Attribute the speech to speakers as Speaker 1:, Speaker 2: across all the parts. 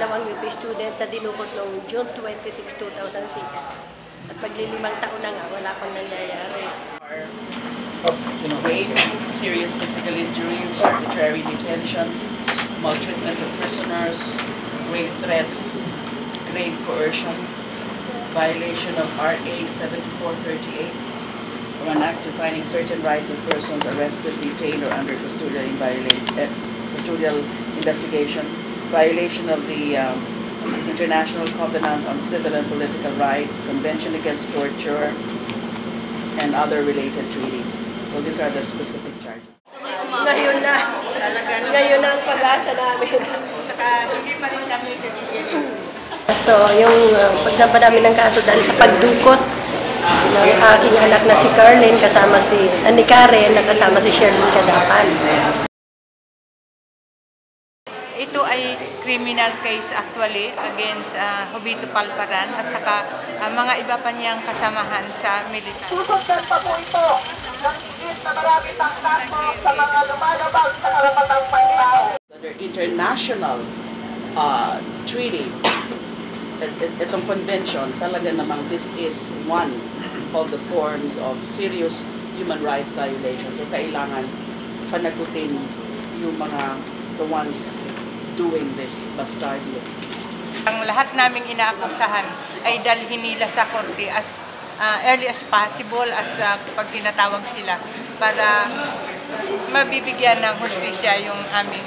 Speaker 1: pangalawang UP student na dinukot noong June 26, 2006. At maglilimang taon na nga, wala pang nangyayari.
Speaker 2: Rape, serious physical injuries, arbitrary detention, maltreatment of prisoners, grave threats, grave coercion, violation of RA 7438, or an act defining certain rights of persons arrested, detained, or under custodial investigation, violation of the International Covenant on Civil and Political Rights, Convention Against Torture, and other related treaties. So these are the specific charges.
Speaker 1: Ngayon na. Ngayon na ang pag-asa namin.
Speaker 3: Hindi pa rin kami kasi.
Speaker 1: So, yung pagdamba namin ng kaso dahil sa pagdukot ng aking anak na si Carlin kasama ni Karen na kasama si Sherlyn Cadapan.
Speaker 3: Ito ay criminal case actually against Jovito Palparan at saka mga iba pa niyang kasamahan sa militar.
Speaker 4: Susundan pa po ito ng higit na marami pang kaso sa mga lumalabag sa karapatang pangtao.
Speaker 2: Under international treaty, itong convention, talaga namang this is one of the forms of serious human rights violations. So kailangan panagutin yung the ones doing this bastardly.
Speaker 3: Ang lahat naming inaakusahan ay dalhin nila sa korte as early as possible as pag tinatawag sila para mabibigyan ng hustisya yung aming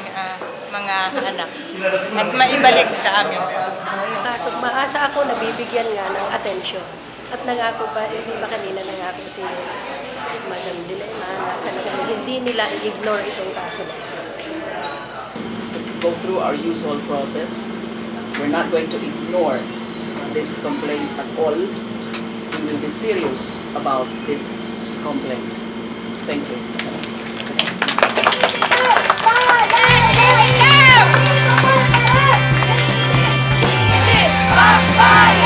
Speaker 3: mga anak at maibalik sa amin.
Speaker 1: So, maasa ako na bibigyan nga ng atensyon. At nangako ba, hindi ba kanina nangako si Madam Dilema na talagang hindi nila i-ignore itong kaso na ito.
Speaker 2: Go through our usual process. We're not going to ignore this complaint at all. We will be serious about this complaint. Thank you.
Speaker 4: Fire!